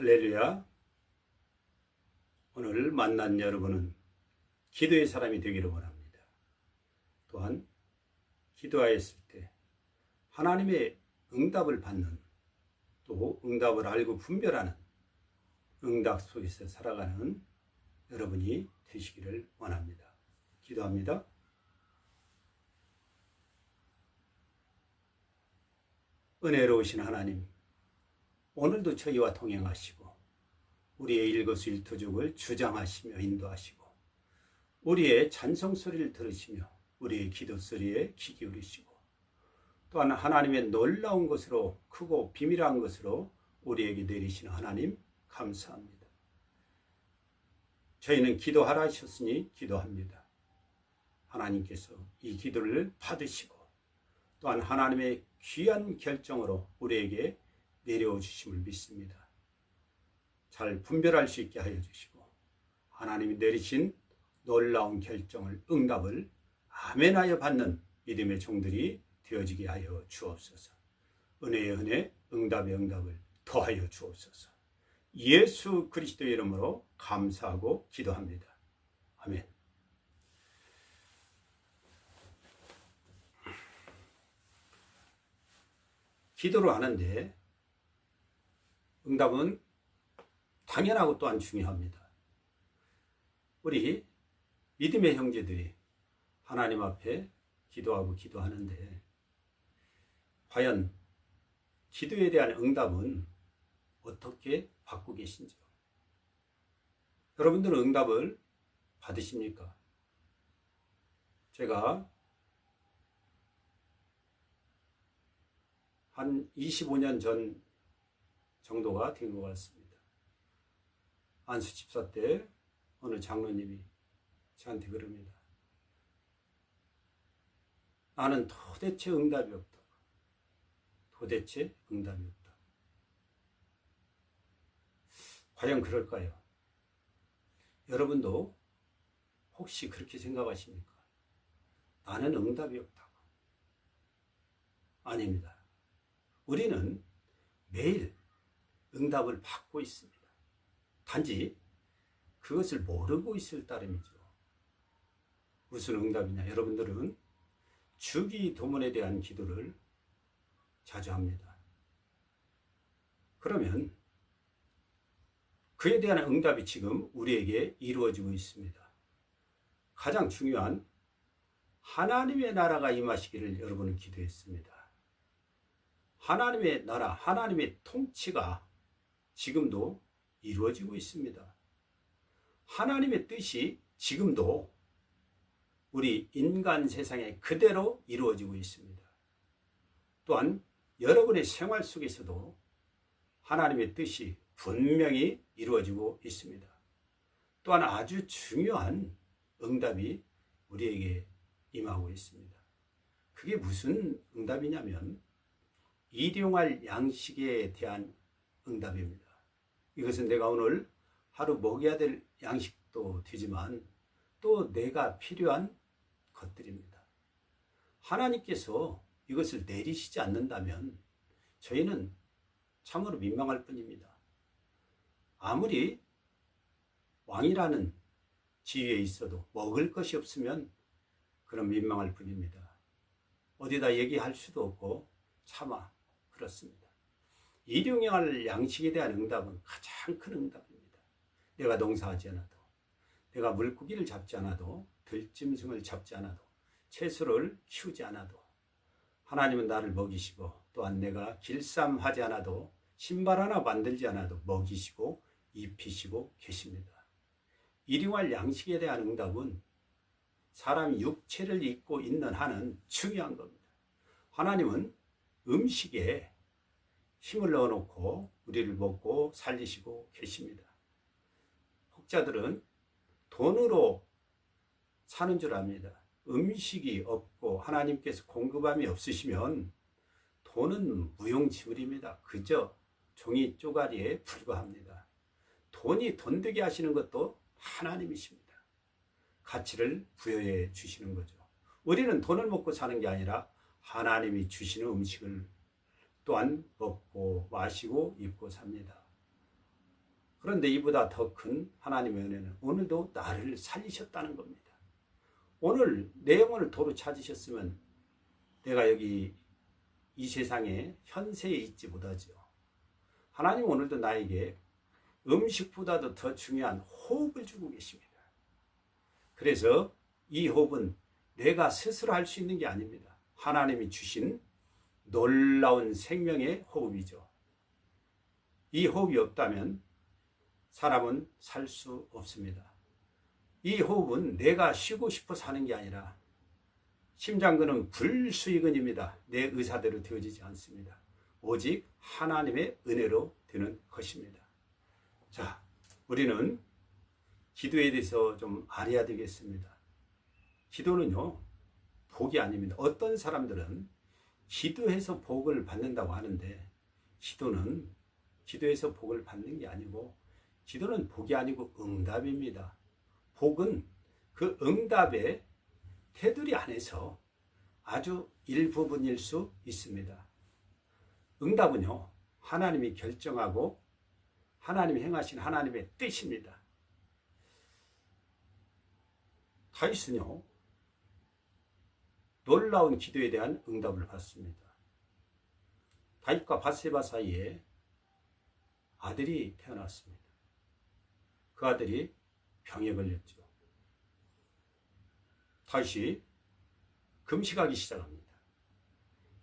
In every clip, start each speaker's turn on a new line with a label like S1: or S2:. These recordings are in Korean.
S1: 할렐루야. 오늘 만난 여러분은 기도의 사람이 되기를 원합니다. 또한 기도하였을 때 하나님의 응답을 받는, 또 응답을 알고 분별하는 응답 속에서 살아가는 여러분이 되시기를 원합니다. 기도합니다. 은혜로우신 하나님, 오늘도 저희와 동행하시고 우리의 일거수일투족을 주장하시며 인도하시고 우리의 찬송 소리를 들으시며 우리의 기도 소리에 귀 기울이시고 또한 하나님의 놀라운 것으로, 크고 비밀한 것으로 우리에게 내리시는 하나님 감사합니다. 저희는 기도하라 하셨으니 기도합니다. 하나님께서 이 기도를 받으시고 또한 하나님의 귀한 결정으로 우리에게 내려오 주심을 믿습니다. 잘 분별할 수 있게 하여 주시고 하나님이 내리신 놀라운 결정을, 응답을 아멘하여 받는 믿음의 종들이 되어지게 하여 주옵소서. 은혜의 은혜, 응답의 응답을 더하여 주옵소서. 예수 그리스도의 이름으로 감사하고 기도합니다. 아멘. 기도를 하는데 응답은 당연하고 또한 중요합니다. 우리 믿음의 형제들이 하나님 앞에 기도하고 기도하는데 과연 기도에 대한 응답은 어떻게 받고 계신지요? 여러분들은 응답을 받으십니까? 제가 한 25년 전 정도가 된 것 같습니다. 안수 집사 때 어느 장로님이 저한테 그럽니다. 나는 도대체 응답이 없다. 도대체 응답이 없다. 과연 그럴까요? 여러분도 혹시 그렇게 생각하십니까? 나는 응답이 없다고. 아닙니다. 우리는 매일 응답을 받고 있습니다. 단지 그것을 모르고 있을 따름이죠. 무슨 응답이냐? 여러분들은 주기도문에 대한 기도를 자주 합니다. 그러면 그에 대한 응답이 지금 우리에게 이루어지고 있습니다. 가장 중요한 하나님의 나라가 임하시기를 여러분은 기도했습니다. 하나님의 나라, 하나님의 통치가 지금도 이루어지고 있습니다. 하나님의 뜻이 지금도 우리 인간 세상에 그대로 이루어지고 있습니다. 또한 여러분의 생활 속에서도 하나님의 뜻이 분명히 이루어지고 있습니다. 또한 아주 중요한 응답이 우리에게 임하고 있습니다. 그게 무슨 응답이냐면 일용할 양식에 대한 응답입니다. 이것은 내가 오늘 하루 먹여야 될 양식도 되지만 또 내가 필요한 것들입니다. 하나님께서 이것을 내리시지 않는다면 저희는 참으로 민망할 뿐입니다. 아무리 왕이라는 지위에 있어도 먹을 것이 없으면 그런 민망할 뿐입니다. 어디다 얘기할 수도 없고 차마 그렇습니다. 일용할 양식에 대한 응답은 가장 큰 응답입니다. 내가 농사하지 않아도, 내가 물고기를 잡지 않아도, 들짐승을 잡지 않아도, 채소를 키우지 않아도 하나님은 나를 먹이시고 또한 내가 길쌈하지 않아도 신발 하나 만들지 않아도 먹이시고 입히시고 계십니다. 일용할 양식에 대한 응답은 사람이 육체를 입고 있는 한은 중요한 겁니다. 하나님은 음식에 힘을 넣어놓고 우리를 먹고 살리시고 계십니다. 혹자들은 돈으로 사는 줄 압니다. 음식이 없고 하나님께서 공급함이 없으시면 돈은 무용지물입니다. 그저 종이 쪼가리에 불과합니다. 돈이 돈되게 하시는 것도 하나님이십니다. 가치를 부여해 주시는 거죠. 우리는 돈을 먹고 사는 게 아니라 하나님이 주시는 음식을 또한 먹고 마시고 입고 삽니다. 그런데 이보다 더 큰 하나님의 은혜는 오늘도 나를 살리셨다는 겁니다. 오늘 내 영혼을 도로 찾으셨으면 내가 여기 이 세상에 현세에 있지 못하죠. 하나님 오늘도 나에게 음식보다도 더 중요한 호흡을 주고 계십니다. 그래서 이 호흡은 내가 스스로 할 수 있는 게 아닙니다. 하나님이 주신 놀라운 생명의 호흡이죠. 이 호흡이 없다면 사람은 살 수 없습니다. 이 호흡은 내가 쉬고 싶어 사는 게 아니라 심장근은 불수의근입니다. 내 의사대로 되어지지 않습니다. 오직 하나님의 은혜로 되는 것입니다. 자, 우리는 기도에 대해서 좀 알아야 되겠습니다. 기도는요, 복이 아닙니다. 어떤 사람들은 기도해서 복을 받는다고 하는데 기도는 기도해서 복을 받는 게 아니고 기도는 복이 아니고 응답입니다. 복은 그 응답의 테두리 안에서 아주 일부분일 수 있습니다. 응답은요, 하나님이 결정하고 하나님이 행하신 하나님의 뜻입니다. 다윗은요, 놀라운 기도에 대한 응답을 받습니다. 다윗과 밧세바 사이에 아들이 태어났습니다. 그 아들이 병에 걸렸죠. 다윗이 금식하기 시작합니다.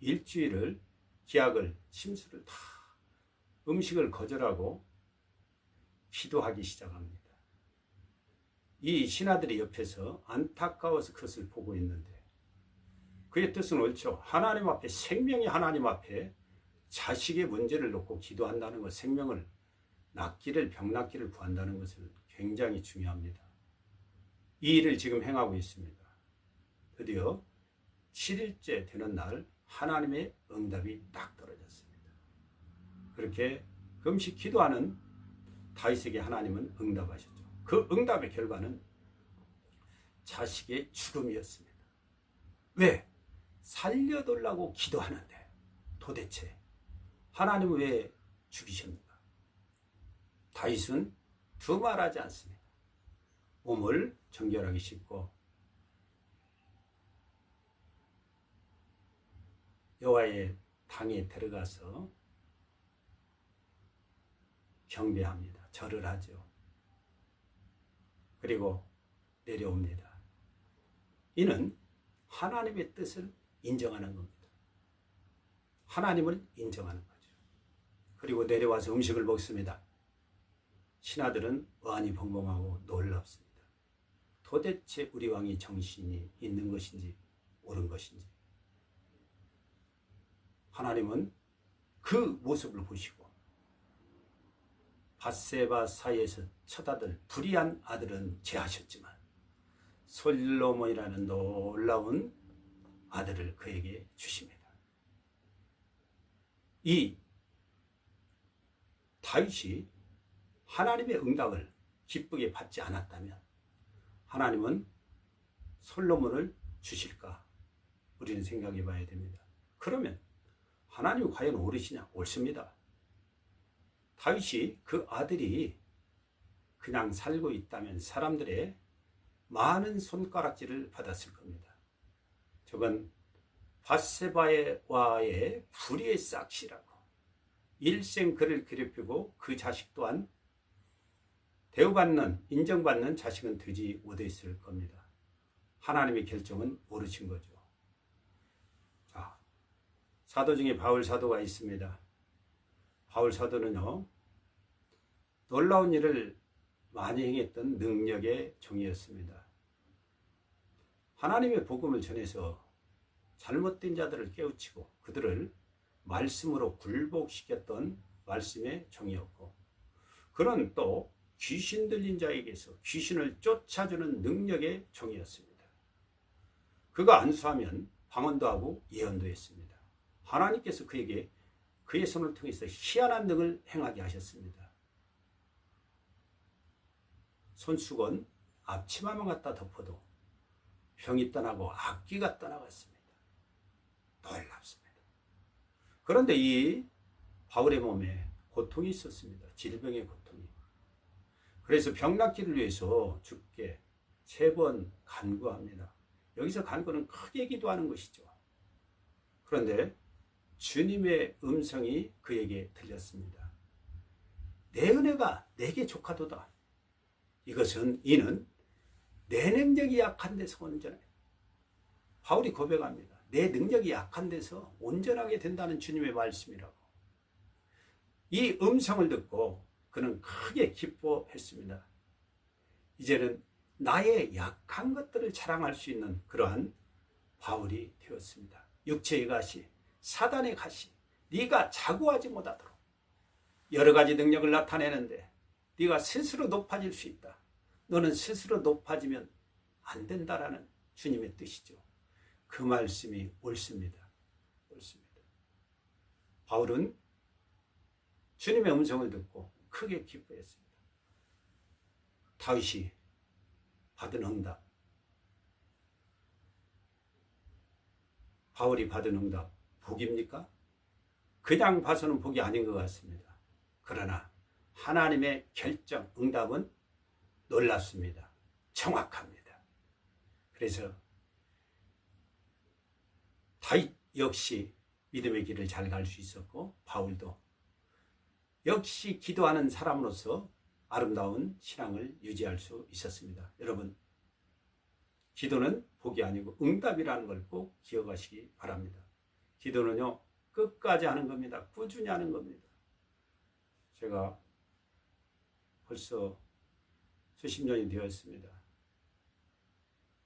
S1: 일주일을 기약을 침수를 다 음식을 거절하고 기도하기 시작합니다. 이 신하들이 옆에서 안타까워서 그것을 보고 있는데 그의 뜻은 옳죠. 하나님 앞에 생명이 하나님 앞에 자식의 문제를 놓고 기도한다는 것, 생명을 낫기를 병 낫기를 구한다는 것은 굉장히 중요합니다. 이 일을 지금 행하고 있습니다. 드디어 7일째 되는 날 하나님의 응답이 딱 떨어졌습니다. 그렇게 금식 기도하는 다윗에게 하나님은 응답하셨죠. 그 응답의 결과는 자식의 죽음이었습니다. 왜? 살려달라고 기도하는데 도대체 하나님은 왜 죽이십니까? 다윗은 두말하지 않습니다. 몸을 정결하게 씻고 여호와의 당에 들어가서 경배합니다. 절을 하죠. 그리고 내려옵니다. 이는 하나님의 뜻을 인정하는 겁니다. 하나님을 인정하는 거죠. 그리고 내려와서 음식을 먹습니다. 신하들은 어안이 벙벙하고 놀랍습니다. 도대체 우리 왕이 정신이 있는 것인지 옳은 것인지. 하나님은 그 모습을 보시고 밧세바 사이에서 첫아들 불의한 아들은 제하셨지만 솔로몬이라는 놀라운 아들을 그에게 주십니다. 이 다윗이 하나님의 응답을 기쁘게 받지 않았다면 하나님은 솔로몬을 주실까? 우리는 생각해 봐야 됩니다. 그러면 하나님이 과연 옳으시냐? 옳습니다. 다윗이 그 아들이 그냥 살고 있다면 사람들의 많은 손가락질을 받았을 겁니다. 저건 밧세바와의 불의의 싹시라고 일생 그를 괴롭히고 그 자식 또한 대우받는 인정받는 자식은 되지 못했을 겁니다. 하나님의 결정은 옳으신 거죠. 자, 사도 중에 바울 사도가 있습니다. 바울 사도는요, 놀라운 일을 많이 행했던 능력의 종이었습니다. 하나님의 복음을 전해서 잘못된 자들을 깨우치고 그들을 말씀으로 굴복시켰던 말씀의 종이었고, 그는 또 귀신 들린 자에게서 귀신을 쫓아주는 능력의 종이었습니다. 그가 안수하면 방언도 하고 예언도 했습니다. 하나님께서 그에게 그의 손을 통해서 희한한 능을 행하게 하셨습니다. 손수건 앞치마만 갖다 덮어도 병이 떠나고 악귀가 떠나갔습니다. 놀랍습니다. 그런데 이 바울의 몸에 고통이 있었습니다. 질병의 고통이. 그래서 병 낫기를 위해서 주께 3번 간구합니다. 여기서 간구는 크게 기도하는 것이죠. 그런데 주님의 음성이 그에게 들렸습니다. 내 은혜가 내게 족하도다. 이는 내 능력이 약한 데서 온전해. 바울이 고백합니다. 내 능력이 약한 데서 온전하게 된다는 주님의 말씀이라고. 이 음성을 듣고 그는 크게 기뻐했습니다. 이제는 나의 약한 것들을 자랑할 수 있는 그러한 바울이 되었습니다. 육체의 가시, 사단의 가시, 네가 자고하지 못하도록 여러 가지 능력을 나타내는데 네가 스스로 높아질 수 있다. 너는 스스로 높아지면 안 된다라는 주님의 뜻이죠. 그 말씀이 옳습니다. 옳습니다. 바울은 주님의 음성을 듣고 크게 기뻐했습니다. 다윗이 받은 응답, 바울이 받은 응답, 복입니까? 그냥 봐서는 복이 아닌 것 같습니다. 그러나 하나님의 결정, 응답은 놀랍습니다. 정확합니다. 그래서 다윗 역시 믿음의 길을 잘 갈 수 있었고, 바울도 역시 기도하는 사람으로서 아름다운 신앙을 유지할 수 있었습니다. 여러분, 기도는 복이 아니고 응답이라는 걸 꼭 기억하시기 바랍니다. 기도는요, 끝까지 하는 겁니다. 꾸준히 하는 겁니다. 제가 벌써 수십 년이 되었습니다.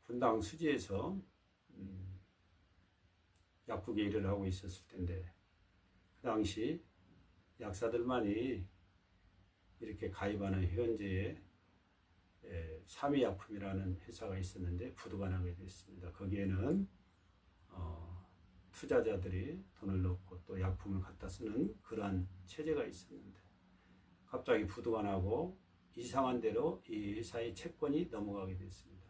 S1: 분당 수지에서 약국에 일을 하고 있었을 텐데, 그 당시 약사들만이 이렇게 가입하는 회원제에 삼위약품이라는 회사가 있었는데 부도가 됐습니다. 거기에는 투자자들이 돈을 넣고 또 약품을 갖다 쓰는 그러한 체제가 있었는데, 갑자기 부도가 나고 이상한 대로 이 회사의 채권이 넘어가게 됐습니다.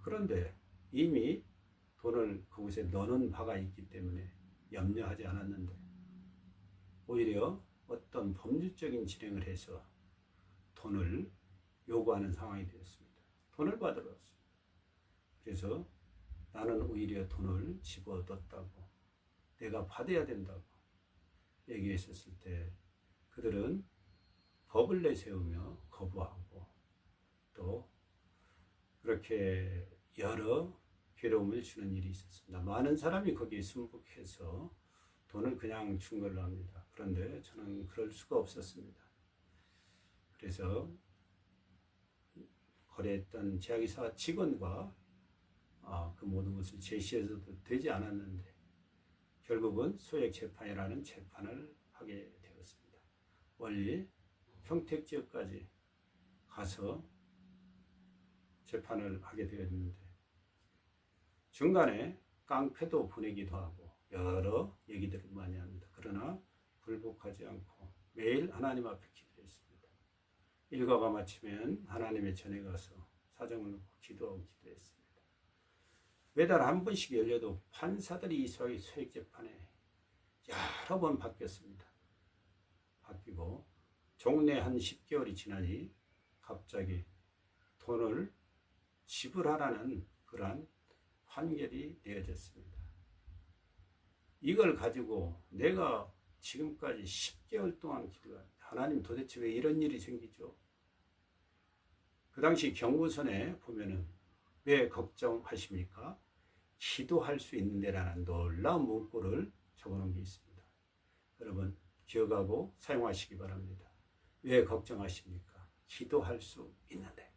S1: 그런데 이미 돈을 그곳에 넣는 바가 있기 때문에 염려하지 않았는데, 오히려 어떤 법률적인 진행을 해서 돈을 요구하는 상황이 되었습니다. 돈을 받으러 왔어요. 그래서 나는 오히려 돈을 집어넣었다고, 내가 받아야 된다고 얘기했었을 때 그들은 법을 내세우며 거부하고, 또 그렇게 여러 괴로움을 주는 일이 있었습니다. 많은 사람이 거기에 순복해서 돈을 그냥 준 걸로 합니다. 그런데 저는 그럴 수가 없었습니다. 그래서 거래했던 제약회사 직원과 그 모든 것을 제시해서도 되지 않았는데, 결국은 소액 재판이라는 재판을 하게 되었습니다. 멀리 평택 지역까지 가서 재판을 하게 되었는데, 중간에 깡패도 보내기도 하고 여러 얘기들을 많이 합니다. 그러나 굴복하지 않고 매일 하나님 앞에 기도했습니다. 일과가 마치면 하나님의 전에 가서 사정을 놓고 기도하고 기도했습니다. 매달 한 번씩 열려도 판사들이 이 소액 재판에 여러 번 바뀌었습니다. 바뀌고 종래 한 10개월이 지나니 갑자기 돈을 지불하라는 그러한 판결이 내어졌습니다. 이걸 가지고 내가 지금까지 10개월 동안 기도한, 하나님 도대체 왜 이런 일이 생기죠? 그 당시 경고선에 보면은 왜 걱정하십니까? 기도할 수 있는데라는 놀라운 문구를 적어놓은 게 있습니다. 여러분 기억하고 사용하시기 바랍니다. 왜 걱정하십니까? 기도할 수 있는데,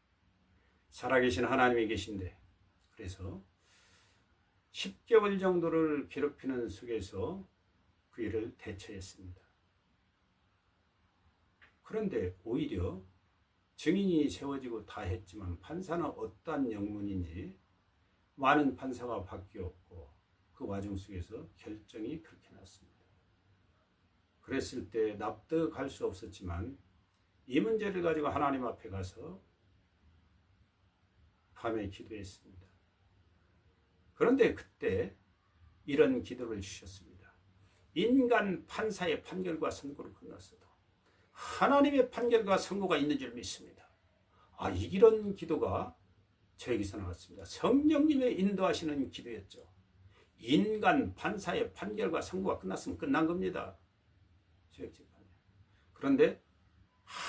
S1: 살아계신 하나님이 계신데. 그래서 10개월 정도를 괴롭히는 속에서 그 일을 대처했습니다. 그런데 오히려 증인이 세워지고 다 했지만 판사는 어떠한 영문인지 많은 판사가 바뀌었고, 그 와중 속에서 결정이 그렇게 났습니다. 그랬을 때 납득할 수 없었지만 이 문제를 가지고 하나님 앞에 가서 밤에 기도했습니다. 그런데 그때 이런 기도를 주셨습니다. 인간 판사의 판결과 선고를 끝났어도 하나님의 판결과 선고가 있는 줄 믿습니다. 이런 기도가 저에게서 나왔습니다. 성령님의 인도하시는 기도였죠. 인간 판사의 판결과 선고가 끝났으면 끝난 겁니다. 그런데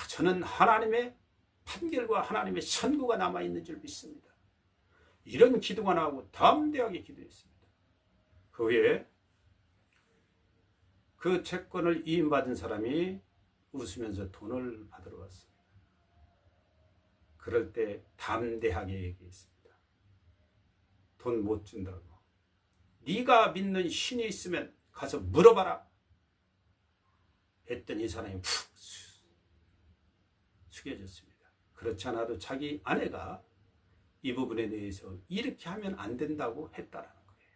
S1: 저는 하나님의 판결과 하나님의 선고가 남아있는 줄 믿습니다. 이런 기도가 나오고 담대하게 기도했습니다. 그 후에 그 채권을 이임받은 사람이 웃으면서 돈을 받으러 왔습니다. 그럴 때 담대하게 얘기했습니다. 돈 못 준다고. 네가 믿는 신이 있으면 가서 물어봐라. 했더니 이 사람이 푹 숙여졌습니다. 그렇지 않아도 자기 아내가 이 부분에 대해서 이렇게 하면 안 된다고 했다라는 거예요.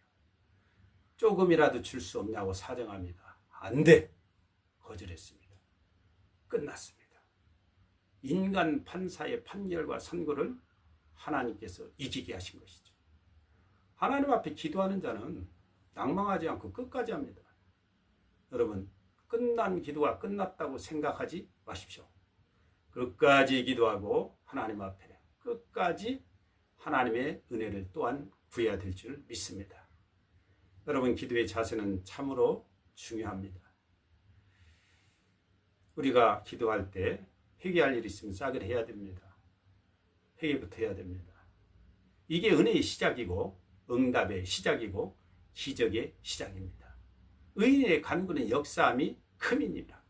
S1: 조금이라도 줄 수 없냐고 사정합니다. 안 돼. 거절했습니다. 끝났습니다. 인간 판사의 판결과 선고를 하나님께서 이기게 하신 것이죠. 하나님 앞에 기도하는 자는 낭망하지 않고 끝까지 합니다. 여러분, 끝난 기도가 끝났다고 생각하지 마십시오. 끝까지 기도하고 하나님 앞에 끝까지 하나님의 은혜를 또한 구해야 될 줄 믿습니다. 여러분, 기도의 자세는 참으로 중요합니다. 우리가 기도할 때 회개할 일이 있으면 싸그리 해야 됩니다. 회개부터 해야 됩니다. 이게 은혜의 시작이고 응답의 시작이고 기적의 시작입니다. 의인의 간구는 역사함이 큼이니라.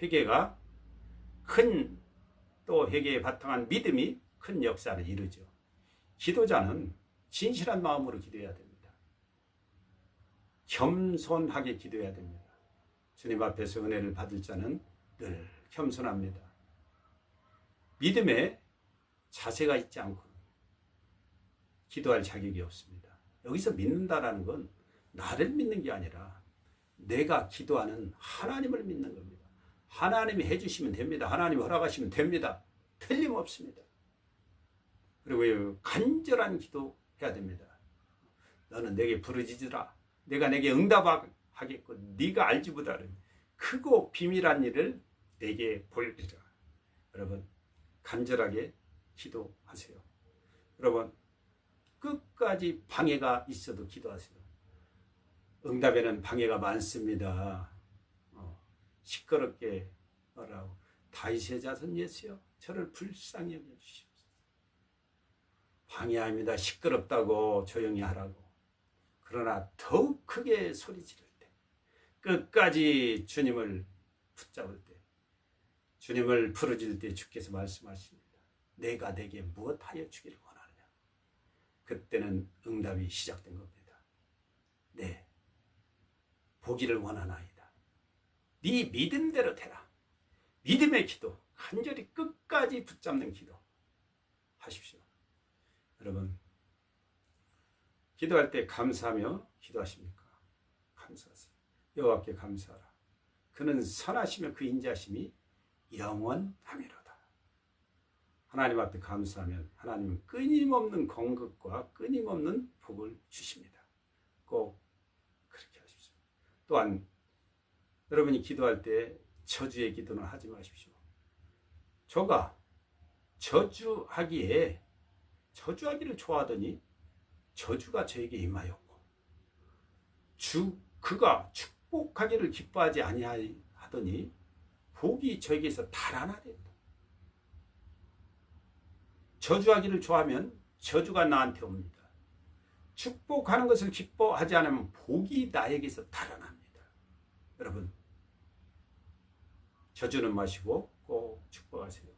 S1: 회개가 큰, 또 회개에 바탕한 믿음이 큰 역사를 이루죠. 기도자는 진실한 마음으로 기도해야 됩니다. 겸손하게 기도해야 됩니다. 주님 앞에서 은혜를 받을 자는 늘 겸손합니다. 믿음에 자세가 있지 않고 기도할 자격이 없습니다. 여기서 믿는다라는 건 나를 믿는 게 아니라 내가 기도하는 하나님을 믿는 겁니다. 하나님이 해주시면 됩니다. 하나님이 허락하시면 됩니다. 틀림없습니다. 그리고 간절한 기도 해야 됩니다. 너는 내게 부르짖으라. 내가 내게 응답하겠고 네가 알지 못하는 크고 비밀한 일을 내게 보이리라. 여러분, 간절하게 기도하세요. 여러분, 끝까지 방해가 있어도 기도하세요. 응답에는 방해가 많습니다. 시끄럽게 말하고 다윗의 자손 예수여 저를 불쌍히 여겨주시옵소서. 방해합니다. 시끄럽다고 조용히 하라고. 그러나 더욱 크게 소리 지를 때, 끝까지 주님을 붙잡을 때, 주님을 부르짖을 때 주께서 말씀하십니다. 내가 내게 무엇하여 주기를 원하느냐. 그때는 응답이 시작된 겁니다. 네, 보기를 원하나이다. 네 믿음대로 되라. 믿음의 기도, 간절히 끝까지 붙잡는 기도 하십시오. 여러분, 기도할 때 감사하며 기도하십니까? 감사하세요. 여호와께 감사하라. 그는 선하시며 그 인자심이 영원하미로다. 하나님 앞에 감사하면 하나님은 끊임없는 공급과 끊임없는 복을 주십니다. 꼭 그렇게 하십시오. 또한 여러분이 기도할 때 저주의 기도는 하지 마십시오. 저가 저주하기를 좋아하더니 저주가 저에게 임하였고 그가 축복하기를 기뻐하지 아니하더니 복이 저에게서 달아나리이다. 저주하기를 좋아하면 저주가 나한테 옵니다. 축복하는 것을 기뻐하지 않으면 복이 나에게서 달아납니다. 여러분, 저주는 마시고 꼭 축복하세요.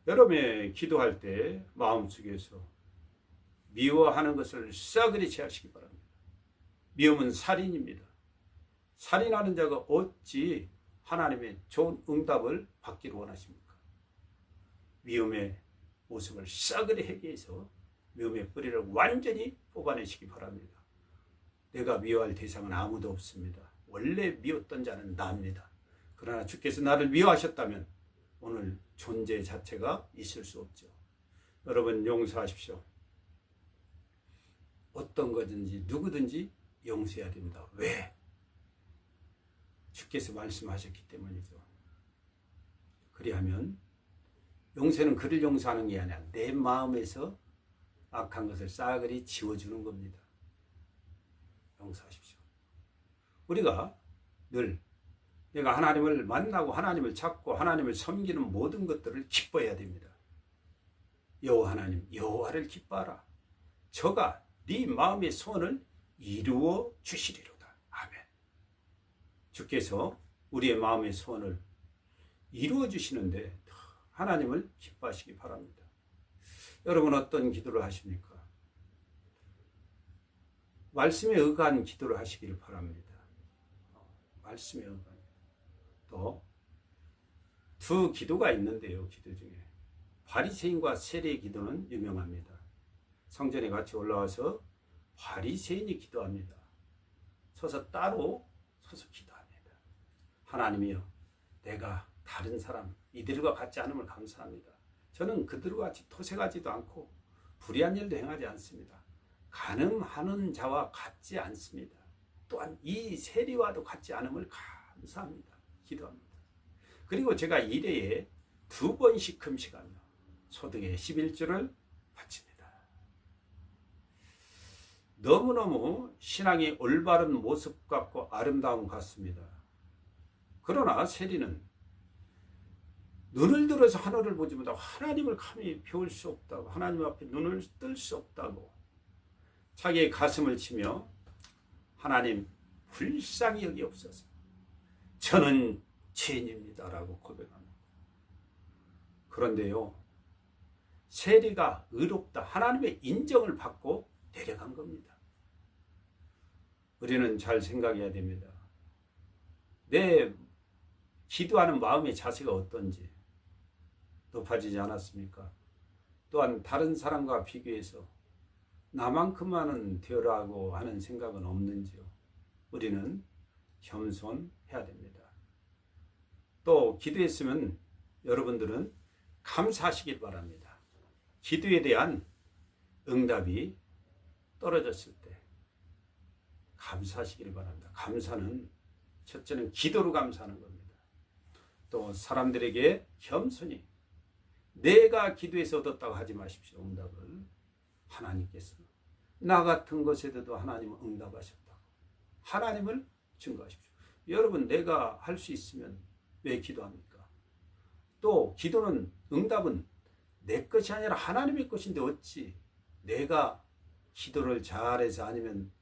S1: 여러분의 기도할 때 마음속에서 미워하는 것을 싸그리 제하시기 바랍니다. 미움은 살인입니다. 살인하는 자가 어찌 하나님의 좋은 응답을 받기를 원하십니까? 미움의 모습을 싸그리 해계해서 미움의 뿌리를 완전히 뽑아내시기 바랍니다. 내가 미워할 대상은 아무도 없습니다. 원래 미웠던 자는 나입니다. 그러나 주께서 나를 미워하셨다면 오늘 존재 자체가 있을 수 없죠. 여러분, 용서하십시오. 어떤 거든지 누구든지 용서해야 됩니다. 왜? 주께서 말씀하셨기 때문이죠. 그리하면 용서는 그를 용서하는 게 아니라 내 마음에서 악한 것을 싸그리 지워주는 겁니다. 용서하십시오. 우리가 늘 내가 하나님을 만나고 하나님을 찾고 하나님을 섬기는 모든 것들을 기뻐해야 됩니다. 여호와 하나님, 여호와를 기뻐하라. 저가 네 마음의 소원을 이루어 주시리로다. 아멘. 주께서 우리의 마음의 소원을 이루어 주시는데 하나님을 기뻐하시기 바랍니다. 여러분 어떤 기도를 하십니까? 말씀에 의한 기도를 하시기를 바랍니다. 말씀에 의한. 또 두 기도가 있는데요. 기도 중에 바리새인과 세리의 기도는 유명합니다. 성전에 같이 올라와서 바리새인이 기도합니다. 서서 따로 서서 기도합니다. 하나님이여, 내가 다른 사람 이들과 같지 않음을 감사합니다. 저는 그들과 같이 토색하지도 않고 불의한 일도 행하지 않습니다. 간음하는 자와 같지 않습니다. 또한 이 세리와도 같지 않음을 감사합니다. 기도합니다. 그리고 제가 일회에 2번씩 금식하며 소득의 11조를 바칩니다. 너무너무 신앙이 올바른 모습 같고 아름다움 같습니다. 그러나 세리는 눈을 들어서 하늘을 보지 못하고 하나님을 감히 배울 수 없다고, 하나님 앞에 눈을 뜰 수 없다고 자기의 가슴을 치며 하나님 불쌍히 여기옵소서, 저는 죄인입니다라고 고백합니다. 그런데요, 세리가 의롭다, 하나님의 인정을 받고 내려간 겁니다. 우리는 잘 생각해야 됩니다. 내 기도하는 마음의 자세가 어떤지 높아지지 않았습니까? 또한 다른 사람과 비교해서 나만큼만은 되어라고 하는 생각은 없는지요? 우리는 겸손해야 됩니다. 또 기도했으면 여러분들은 감사하시길 바랍니다. 기도에 대한 응답이 떨어졌을 때 감사하시길 바랍니다. 감사는 첫째는 기도로 감사하는 겁니다. 또 사람들에게 겸손히 내가 기도해서 얻었다고 하지 마십시오. 응답을 하나님께서 나 같은 것에도 하나님은 응답하셨다고 하나님을 증거하십시오. 여러분, 내가 할 수 있으면 왜 기도합니까? 또 기도는, 응답은 내 것이 아니라 하나님의 것인데 어찌 내가 기도를 잘해서 아니면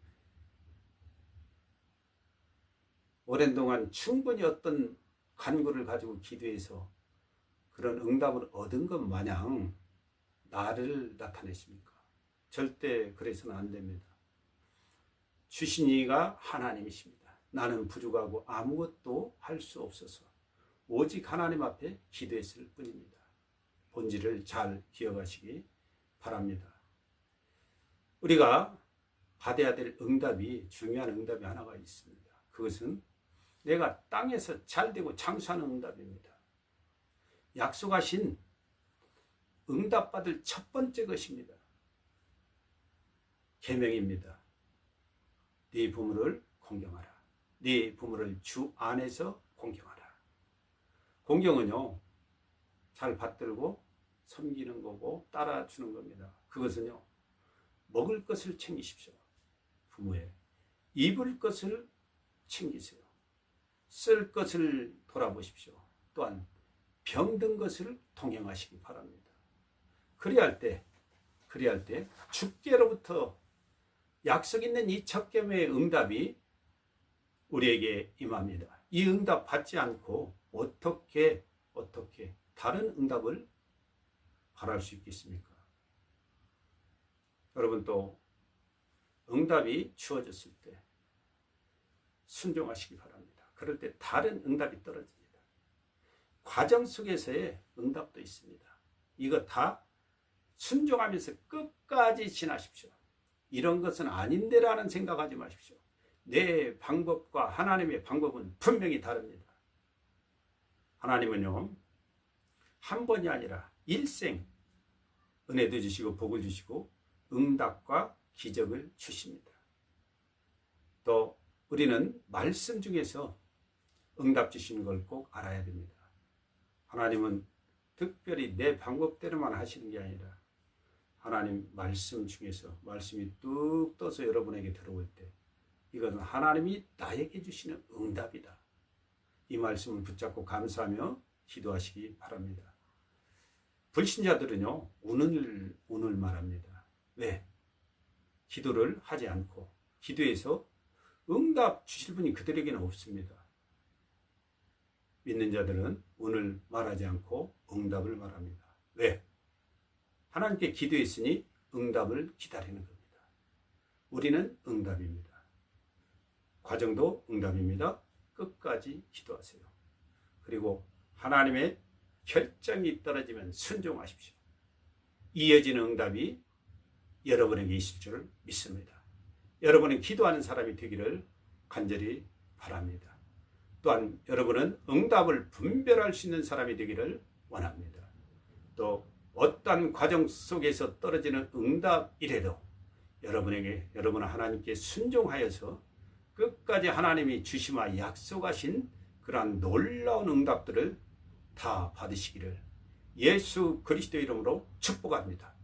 S1: 오랜 동안 충분히 어떤 간구를 가지고 기도해서 그런 응답을 얻은 것 마냥 나를 나타내십니까? 절대 그래서는 안 됩니다. 주신 이가 하나님이십니다. 나는 부족하고 아무것도 할 수 없어서 오직 하나님 앞에 기도했을 뿐입니다. 본질을 잘 기억하시기 바랍니다. 우리가 받아야 될 응답이, 중요한 응답이 하나가 있습니다. 그것은 내가 땅에서 잘되고 장수하는 응답입니다. 약속하신 응답받을 첫 번째 것입니다. 계명입니다. 네 부모를 공경하라. 네 부모를 주 안에서 공경하라. 공경은요, 잘 받들고 섬기는 거고 따라주는 겁니다. 그것은요, 먹을 것을 챙기십시오. 부모의 입을 것을 챙기세요. 쓸 것을 돌아보십시오. 또한 병든 것을 동행하시기 바랍니다. 그리할 때 주께로부터 약속 있는 이 첫 계명의 응답이 우리에게 임합니다. 이 응답 받지 않고 어떻게 다른 응답을 바랄 수 있겠습니까? 여러분, 또 응답이 주어졌을 때 순종하시기 바랍니다. 그럴 때 다른 응답이 떨어집니다. 과정 속에서의 응답도 있습니다. 이거 다 순종하면서 끝까지 지나십시오. 이런 것은 아닌데라는 생각하지 마십시오. 내 방법과 하나님의 방법은 분명히 다릅니다. 하나님은요, 한 번이 아니라 일생 은혜도 주시고 복을 주시고 응답과 기적을 주십니다. 또 우리는 말씀 중에서 응답 주시는 걸 꼭 알아야 됩니다. 하나님은 특별히 내 방법대로만 하시는 게 아니라 하나님 말씀 중에서 말씀이 뚝 떠서 여러분에게 들어올 때 이것은 하나님이 나에게 주시는 응답이다. 이 말씀을 붙잡고 감사하며 기도하시기 바랍니다. 불신자들은요, 운을 말합니다. 왜? 기도를 하지 않고 기도해서 응답 주실 분이 그들에게는 없습니다. 믿는 자들은 운을 말하지 않고 응답을 말합니다. 왜? 하나님께 기도했으니 응답을 기다리는 겁니다. 우리는 응답입니다. 과정도 응답입니다. 끝까지 기도하세요. 그리고 하나님의 결정이 떨어지면 순종하십시오. 이어지는 응답이 여러분에게 있을 줄 믿습니다. 여러분은 기도하는 사람이 되기를 간절히 바랍니다. 또한 여러분은 응답을 분별할 수 있는 사람이 되기를 원합니다. 또 어떠한 과정 속에서 떨어지는 응답이라도 여러분은 하나님께 순종하여서 끝까지 하나님이 주시마 약속하신 그러한 놀라운 응답들을 다 받으시기를 예수 그리스도 이름으로 축복합니다.